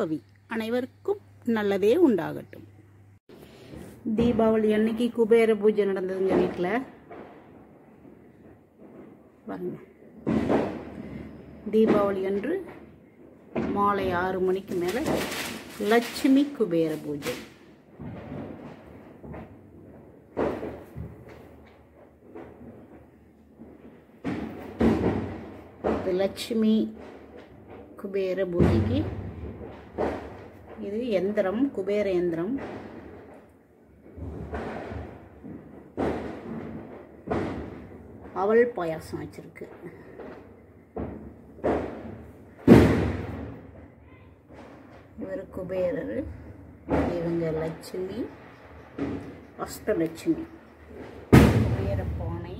பவி. அனைவருக்கும் நல்லதே உண்டாகட்டும். தீபாவளி அன்னைக்கு குபேர பூஜை நடந்ததுங்க வீட்டில். பாருங்க, தீபாவளி அன்று மாலை 6 மணிக்கு மேலே லட்சுமி குபேர பூஜை. லட்சுமி குபேர பூஜைக்கு இது யந்திரம், குபேர யந்திரம். அவல் பாயாசம் வச்சிருக்கு. இவர் குபேரர், இவங்க லட்சுமி, அஷ்டலட்சுமி. குபேர பானை,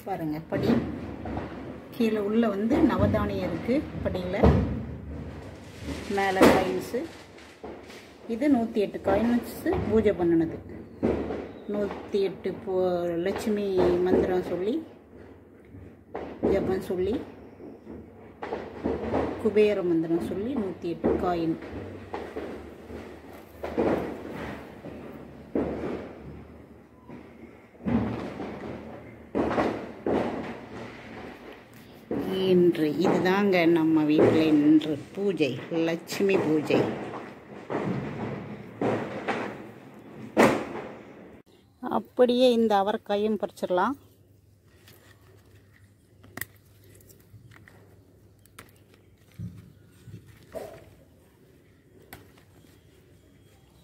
பாருங்க படி. கீழே உள்ள வந்து நவதானியம் இருக்கு படியில். மேலே காயின்ஸு. இது 108 காயின்ஸு பூஜை பண்ணினது. 108 லட்சுமி மந்திரம் சொல்லி, ஜபம் சொல்லி, குபேர மந்திரம் சொல்லி 108 காயின். இன்று இதுதாங்க நம்ம வீட்டில் இன்று பூஜை, லட்சுமி பூஜை. அப்படியே இந்த அவரைக்காயும் பறிச்சிடலாம்.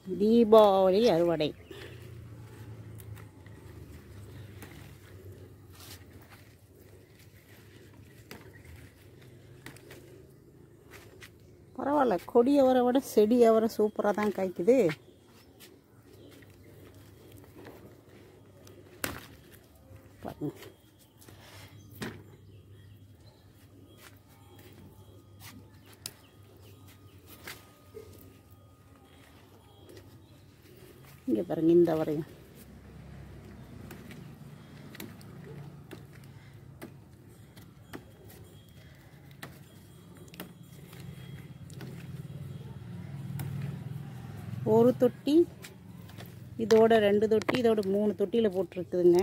தீபாவளி அறுவடை. பரவாயில்ல, கொடி அவரை விட செடி அவரை சூப்பராக தான் காய்க்குது. பாருங்க, இங்கே பாருங்க, இந்த அவரையும். ஒரு தொட்டி, இதோட 2 தொட்டி, இதோட 3 தொட்டியில் போட்டிருக்குதுங்க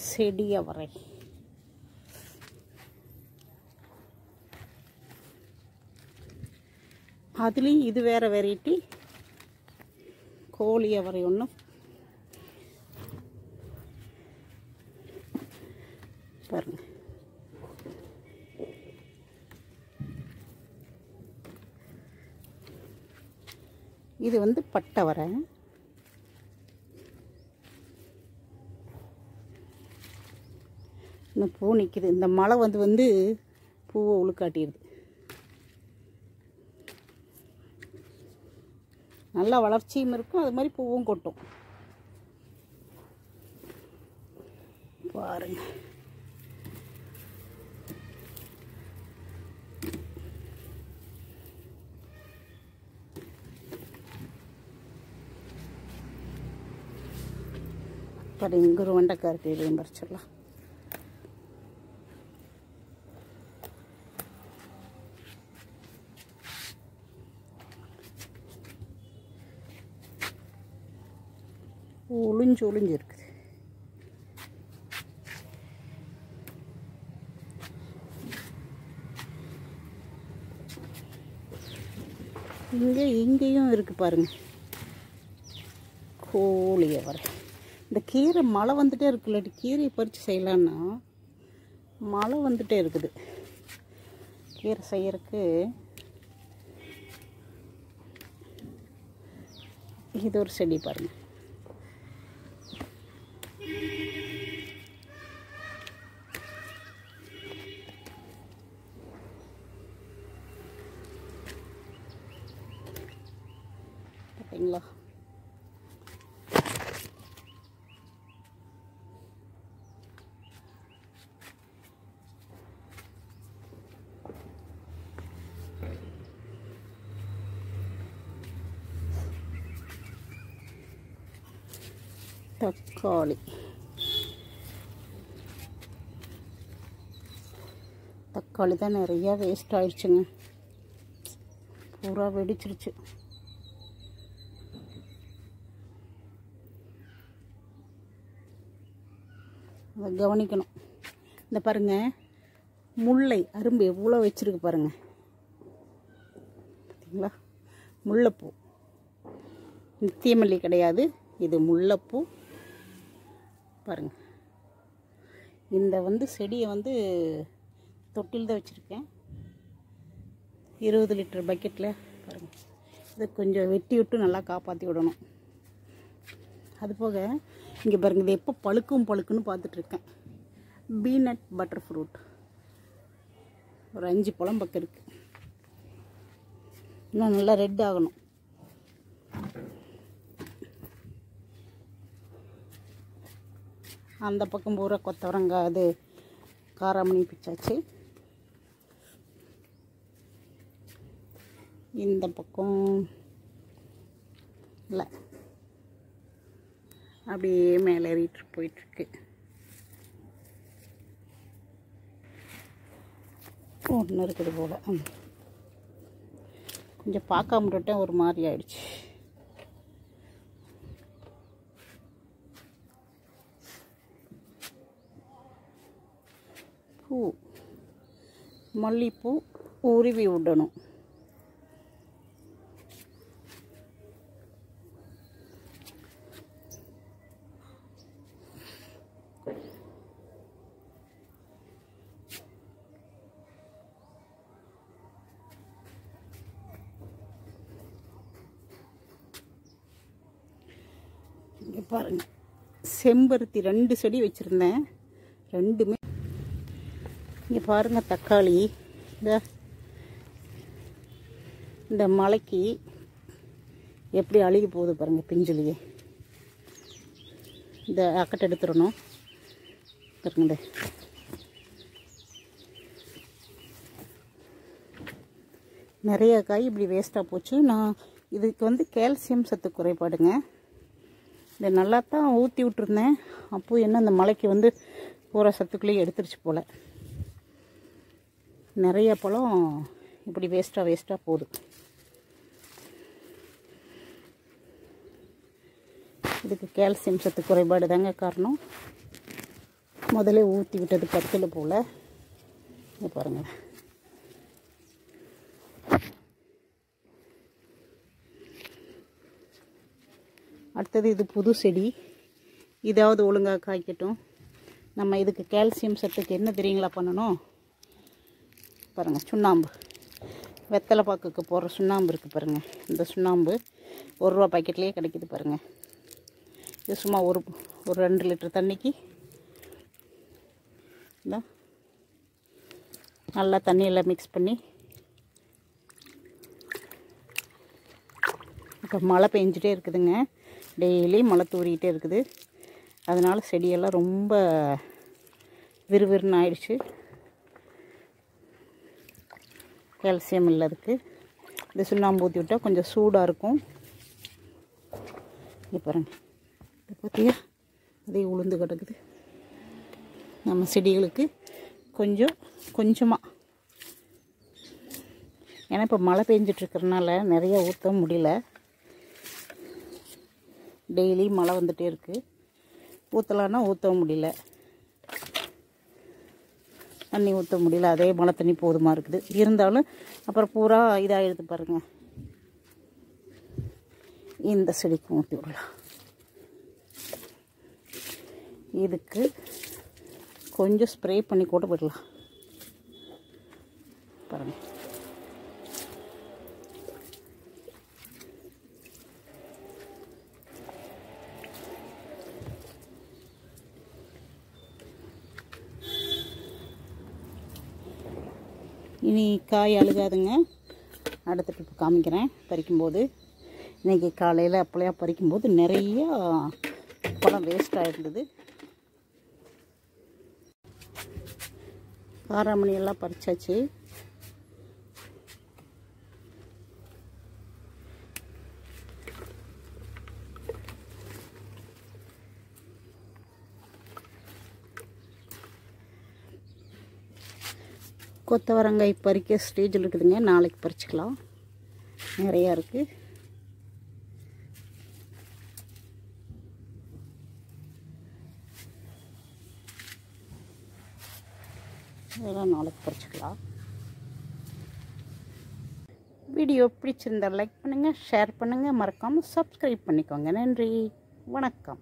செடி அவரை. அதுலேயும் இது வேற வெரைட்டி, கோழி அவரை ஒன்று. பாருங்க, இது வந்து பட்டவரை. இன்னும் பூ நிற்கிது. இந்த மழை வந்து பூவை உழுக்காட்டிடுது. நல்லா வளர்ச்சியும் இருக்கும், அது மாதிரி பூவும் கொட்டும். பாருங்க, பாருங்க, இங்கே ஒரு வெண்டைக்காய் இருக்குது, இதையும் பறிச்சிடலாம். ஒளிஞ்சு ஒளிஞ்சு இருக்குது. இங்கேயும் இருக்குது பாருங்க, கோழி அவரை. இந்த கீரை மழை வந்துட்டே இருக்குல்ல, கீரையை பறித்து செய்யலான்னா மழை வந்துட்டே இருக்குது. கீரை செய்யறதுக்கு இது ஒரு செடி பாருங்க. பார்த்தீங்களா? தக்காளி தக்காளி தான் நிறையா வேஸ்ட் ஆயிடுச்சுங்க. பூரா வெடிச்சிருச்சு. அதை கவனிக்கணும். இந்த பாருங்கள், முல்லை அரும்பு எவ்வளோ வச்சுருக்கு பாருங்கள். பார்த்தீங்களா? முல்லைப்பூ, நித்தியமல்லி கிடையாது, இது முல்லைப்பூ. பாருங்கள், இந்த செடியை தொட்டில் தான் வச்சுருக்கேன். 20 லிட்டர் பக்கெட்டில். பாருங்கள், இதை கொஞ்சம் வெட்டி விட்டு நல்லா காப்பாற்றி விடணும். அதுபோக இங்கே பாருங்கள், இது எப்போ பழுக்குன்னு பார்த்துட்ருக்கேன். பீனட் பட்டர் ஃப்ரூட் ஒரு 5 பழம் பக்கம் இருக்குது. இன்னும் நல்லா ரெட் ஆகணும். அந்த பக்கம் பூரா கொத்தவரங்காய், அது காராமணி பிச்சாச்சு. இந்த பக்கம் இல்லை, அப்படியே மேலே ஏறிட்டு போயிட்டுருக்கு. ஒன்று இருக்குது போல். கொஞ்சம் பார்க்காம விட்டுட்டேன், ஒரு மாதிரி ஆயிடுச்சு. பூ, மல்லிப்பூ உருவி விடணும். இங்கே பாருங்கள், செம்பருத்தி 2 செடி வச்சுருந்தேன், ரெண்டுமே. இங்கே பாருங்கள், தக்காளி இந்த மலைக்கு எப்படி அழுகி போகுது பாருங்கள், பிஞ்சுலையே. இந்த அக்கட்டை எடுத்துடணும் பாருங்க. நிறைய காய் இப்படி வேஸ்ட்டாக போச்சு. நான் இதுக்கு கால்சியம் சத்து குறைபாடுங்க. இதை நல்லா தான் ஊற்றி விட்டுருந்தேன். அப்போது என்ன அந்த மலைக்கு பூரா சத்துக்குள்ளேயே எடுத்துருச்சு போல். நிறைய பழம் இப்படி வேஸ்ட்டாக போகுது. இதுக்கு கால்சியம் சத்து குறைபாடு தாங்க காரணம். முதல்ல ஊற்றி விட்டது பத்தல போல். இங்கே பாருங்கள், அடுத்தது இது புது செடி. இதாவது ஒழுங்காக காய்க்கட்டும். நம்ம இதுக்கு கால்சியம் சத்துக்கு என்ன தெரியுங்களா பண்ணணும்? பாருங்கள், சுண்ணாம்பு, வெத்தலை பாக்குக்கு போடுற சுண்ணாம்பு இருக்குது பாருங்கள். இந்த சுண்ணாம்பு 1 ரூபா பாக்கெட்லேயே கிடைக்கிது பாருங்கள். இது சும்மா ஒரு 2 லிட்டர் தண்ணிக்கு நல்லா தண்ணியெல்லாம் மிக்ஸ் பண்ணி. இப்போ மழை பெஞ்சிட்டே இருக்குதுங்க, டெய்லி மழை தூரிக்கிட்டே இருக்குது. அதனால் செடியெல்லாம் ரொம்ப விறுவிறுன்னு ஆயிடுச்சு. கால்சியம் இல்லை அதுக்கு. இந்த சுண்ணாம்பு ஊற்றி விட்டால் கொஞ்சம் சூடாக இருக்கும். இங்கே பாருங்கள், இதை பார்த்தியா, அதே உளுந்து கிடக்குது. நம்ம செடிகளுக்கு கொஞ்சமாக, ஏன்னா இப்போ மழை பெஞ்சிட்ருக்கறனால நிறையா ஊற்ற முடியல. டெய்லி மழை வந்துகிட்டே இருக்குது, ஊற்றலான்னா ஊற்ற முடியல, தண்ணி ஊற்ற முடியல. அதே மழை தண்ணி போதுமாக இருக்குது. இருந்தாலும் அப்புறம் பூரா இதாகிடுது பாருங்கள். இந்த செடிக்கு ஊற்றி விடலாம். இதுக்கு கொஞ்சம் ஸ்ப்ரே பண்ணி கூட விடலாம் பாருங்கள். இனி காய் அழுகாதுங்க. அடுத்த ட்ரிப்பு காமிக்கிறேன் பறிக்கும்போது. இன்றைக்கி காலையில் அப்பளையாக பறிக்கும்போது நிறையா பழம் வேஸ்ட்டாக இருந்தது. காராமணி எல்லாம் பறிச்சாச்சு. கொத்தவரங்காய் பறிக்க ஸ்டேஜில் இருக்குதுங்க. நாளைக்கு பறிச்சுக்கலாம். நிறையா இருக்குது. இதெல்லாம் நாளைக்கு பறிச்சுக்கலாம். வீடியோ பிடிச்சிருந்தால் லைக் பண்ணுங்கள், ஷேர் பண்ணுங்கள், மறக்காமல் சப்ஸ்கிரைப் பண்ணிக்கோங்க. நன்றி, வணக்கம்.